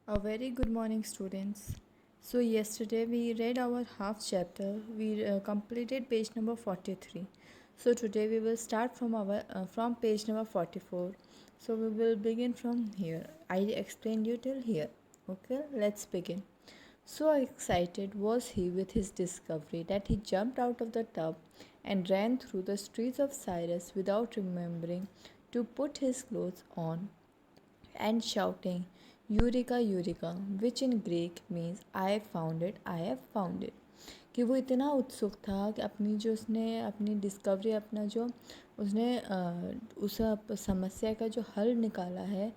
A very good morning, students. So, yesterday we read our half chapter. We completed page number 43. So, today we will start from page number 44. So, we will begin from here. I explained you till here. Okay, let's begin. So excited was he with his discovery that he jumped out of the tub and ran through the streets of Cyrus without remembering to put his clothes on and shouting, Eureka, Eureka, which in Greek means I have found it, I have found it. कि वो इतना उत्सुक था कि अपनी जो उसने अपनी डिस्कवरी अपना जो उसने उस समस्या का जो हल निकाला है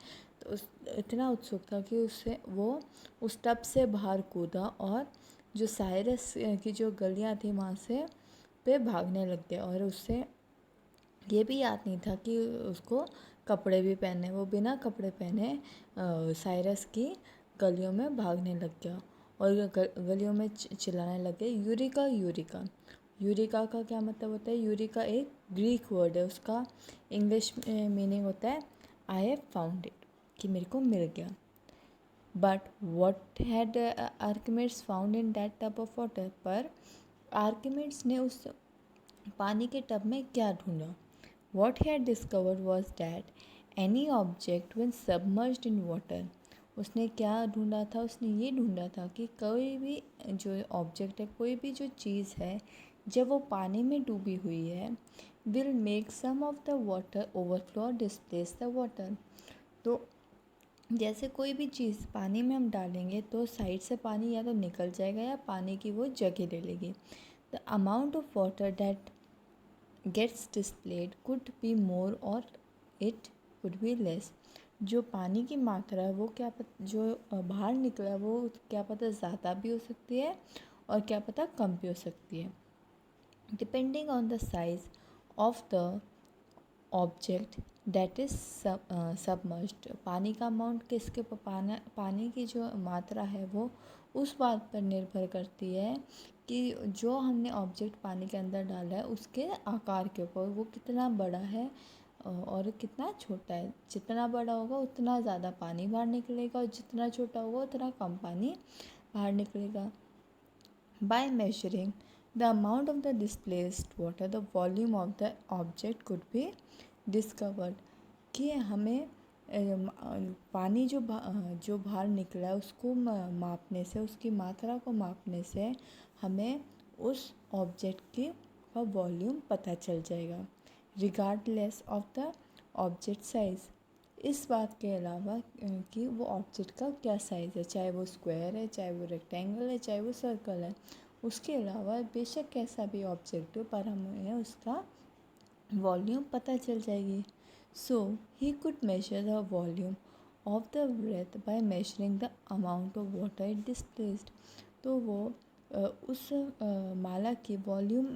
तो उस इतना उत्सुक था कि उससे वो उस टब से बाहर कूदा और जो साइरस की जो गलियां थी वहाँ से पे भागने लग गया और उससे ये भी याद नहीं था कि उसको कपड़े भी पहने। वो बिना कपड़े पहने साइरस की गलियों में भागने लग गया और गलियों में चिल्लाने लग गए, यूरिका यूरिका। यूरिका का क्या मतलब होता है? यूरिका एक ग्रीक वर्ड है, उसका इंग्लिश मीनिंग होता है आई हैव फाउंड इट, कि मेरे को मिल गया। But what had Archimedes found in that tub of water? पर आर्किमिड्स ने उस पानी के टब में क्या ढूंढा? What he had discovered was that any object when submerged in water, उसने क्या ढूंढा था? उसने ये ढूंढा था कि कोई भी जो ऑब्जेक्ट है, कोई भी जो चीज़ है, जब वो पानी में डूबी हुई है, will make some of the water overflow और डिस्प्लेस द वाटर। तो जैसे कोई भी चीज़ पानी में हम डालेंगे तो साइड से पानी या तो निकल जाएगा या पानी की वो जगह ले लेगी। The amount of water that gets displaced could be more और इट कुड बी लेस। जो पानी की मात्रा है वो क्या पता, जो बाहर निकला है वो क्या पता ज़्यादा भी हो सकती है और क्या पता कम भी हो सकती है, depending on the size of the object that is submerged. पानी का अमाउंट किसके ऊपर, पानी की जो मात्रा है वो उस बात पर निर्भर करती है कि जो हमने ऑब्जेक्ट पानी के अंदर डाला है उसके आकार के ऊपर, वो कितना बड़ा है और कितना छोटा है। जितना बड़ा होगा उतना ज़्यादा पानी बाहर निकलेगा और जितना छोटा होगा उतना कम पानी बाहर निकलेगा। By measuring the amount of the displaced water, the volume of the object could be discovered। कि हमें पानी जो बाहर निकला है उसको मापने से, उसकी मात्रा को मापने से हमें उस ऑब्जेक्ट की का वॉल्यूम पता चल जाएगा, regardless of the object size. इस बात के अलावा कि वो ऑब्जेक्ट का क्या साइज़ है, चाहे वो स्क्वायर है, चाहे वो रेक्टेंगल है, चाहे वो सर्कल है, उसके अलावा बेशक कैसा भी ऑब्जेक्ट हो पर हमें उसका वॉल्यूम पता चल जाएगी। So he could measure the volume of the breath by measuring the amount of water it displaced. तो वो उस माला की वॉल्यूम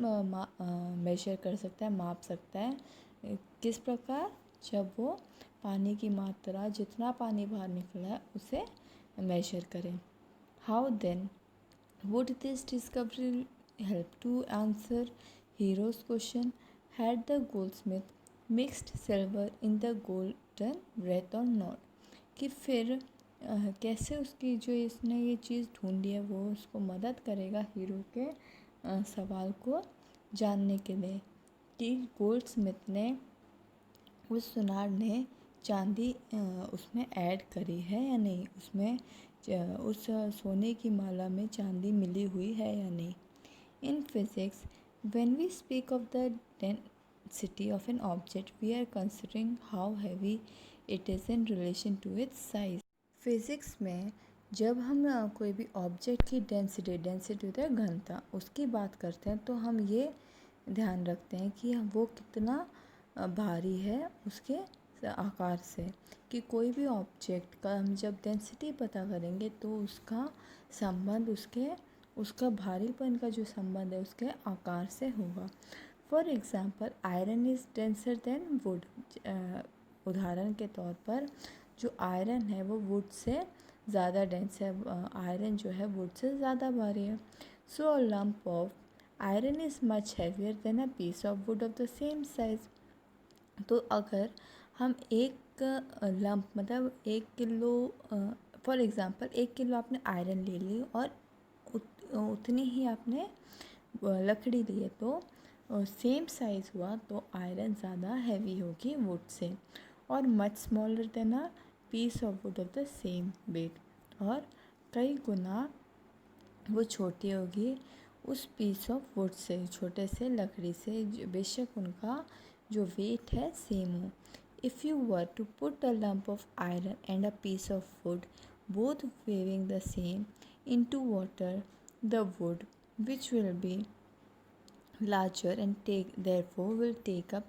मेजर कर सकता है, माप सकता है। किस प्रकार? जब वो पानी की मात्रा, जितना पानी बाहर निकला है उसे मेजर करें। How then would this discovery help to answer Hiero's question? Had the goldsmith mixed silver in the golden breath और नॉट? कि फिर कैसे उसकी जो इसने ये चीज़ ढूंढी है वो उसको मदद करेगा हीरो के सवाल को जानने के लिए कि गोल्डस्मिथ ने, उस सुनार ने चांदी उसमें ऐड करी है या नहीं, उसमें उस सोने की माला में चांदी मिली हुई है या नहीं। In physics when we speak of the density of an object we are considering how heavy it is in relation to its size. Physics में जब हम कोई भी ऑब्जेक्ट की डेंसिटी होता है घनता, उसकी बात करते हैं तो हम ये ध्यान रखते हैं कि वो कितना भारी है उसके आकार से। कि कोई भी ऑब्जेक्ट का हम जब डेंसिटी पता करेंगे तो उसका संबंध उसका भारीपन का जो संबंध है उसके आकार से होगा। For example iron is denser then would. उदाहरण के तौर पर जो आयरन है वो वुड से ज़्यादा डेंस है, आयरन जो है वुड से ज़्यादा भारी है। So a lump of iron is much heavier than a piece of wood of the same size. तो अगर हम एक लम्प मतलब 1 किलो फॉर एग्ज़ाम्पल 1 किलो आपने आयरन ले ली और उतनी ही आपने लकड़ी ली है, तो सेम साइज़ हुआ तो आयरन ज़्यादा हैवी होगी वुड से, और much smaller than a piece of wood of the same weight, और कई गुना वो छोटी होगी उस पीस ऑफ वुड से, छोटे से लकड़ी से, बेशक उनका जो वेट है सेम हो। If you were to put a lump of iron and a piece of wood both weighing the same into water, the wood, which will be larger and therefore will take up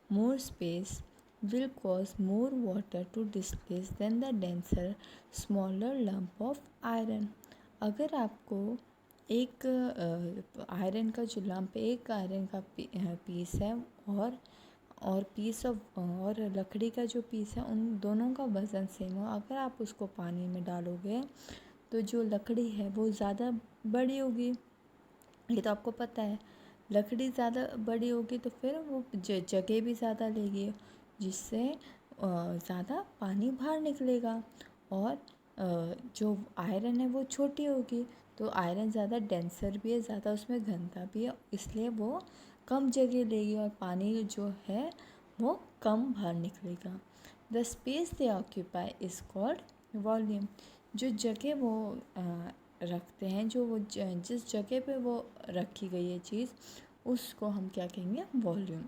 more space, will cause more water to displace than the denser smaller lump of iron. अगर आपको एक iron का जो lump, एक iron का piece है और piece of और लकड़ी का जो पीस है, उन दोनों का वज़न सेम हो, अगर आप उसको पानी में डालोगे तो जो लकड़ी है वो ज़्यादा बड़ी होगी। ये तो आपको पता है। लकड़ी ज़्यादा बड़ी होगी तो फिर वो जगह भी ज़्यादा लेगी, जिससे ज़्यादा पानी बाहर निकलेगा। और जो आयरन है वो छोटी होगी, तो आयरन ज़्यादा डेंसर भी है, ज़्यादा उसमें घनता भी है, इसलिए वो कम जगह लेगी और पानी जो है वो कम बाहर निकलेगा। The space they occupy is called volume. जो जगह वो रखते हैं, जो वो जिस जगह पे वो रखी गई है चीज़, उसको हम क्या कहेंगे? वॉल्यूम,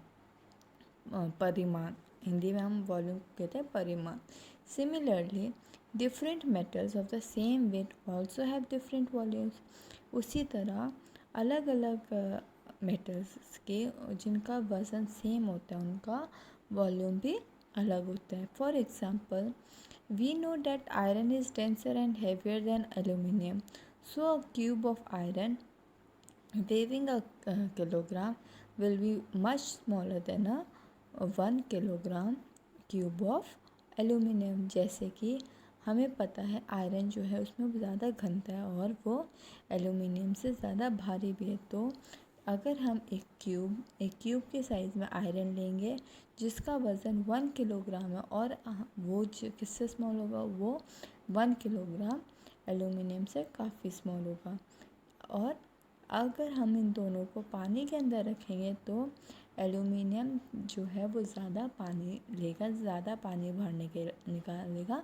परिमाण। हिंदी में हम वॉल्यूम कहते हैं परिमाण। Similarly different metals of the same weight also have different volumes. उसी तरह अलग अलग मेटल्स के जिनका वज़न सेम होता है उनका वॉल्यूम भी अलग होता है। For example, we know that iron is denser and heavier than aluminum, so a cube of iron weighing a kilogram will be much smaller than a 1 kilogram cube of aluminium. जैसे कि हमें पता है iron जो है उसमें ज़्यादा घनता है और वो एल्यूमिनियम से ज़्यादा भारी भी है, तो अगर हम एक क्यूब के साइज़ में आयरन लेंगे जिसका वज़न 1 किलोग्राम है, और वो किससे स्मॉल होगा? वो 1 किलोग्राम एल्यूमिनियम से काफ़ी स्मॉल होगा। और अगर हम इन दोनों को पानी के अंदर रखेंगे तो एल्यूमिनियम जो है वो ज़्यादा पानी लेगा, ज़्यादा पानी बाहर निकालेगा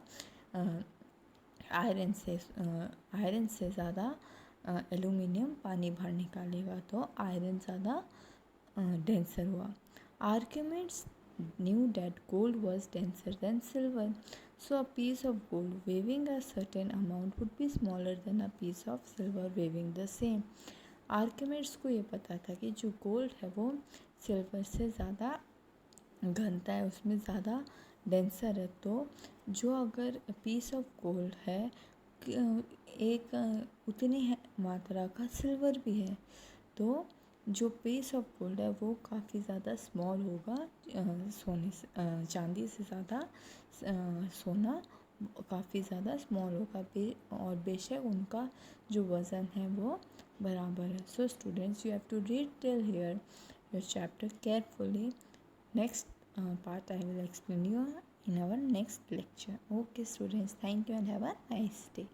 आयरन से ज़्यादा एल्यूमिनियम पानी बाहर निकालेगा, तो आयरन ज़्यादा डेंसर हुआ। आर्किमिड्स knew that gold was denser than silver, so a piece of gold weighing a certain amount would be smaller than a piece of silver weighing the same. आर्किमिड्स को ये पता था कि जो गोल्ड है वो सिल्वर से ज़्यादा घनता है, उसमें ज़्यादा डेंसर है, तो जो अगर पीस ऑफ गोल्ड है एक उतनी है मात्रा का सिल्वर भी है, तो जो पीस ऑफ गोल्ड है वो काफ़ी ज़्यादा स्मॉल होगा सोने से, चांदी से ज़्यादा सोना काफ़ी ज़्यादा स्मॉल होगा, और बेशक उनका जो वज़न है वो बराबर है। So students, you have to read till here your chapter carefully. Next part I will explain you in our next lecture. Okay students, thank you and have a nice day.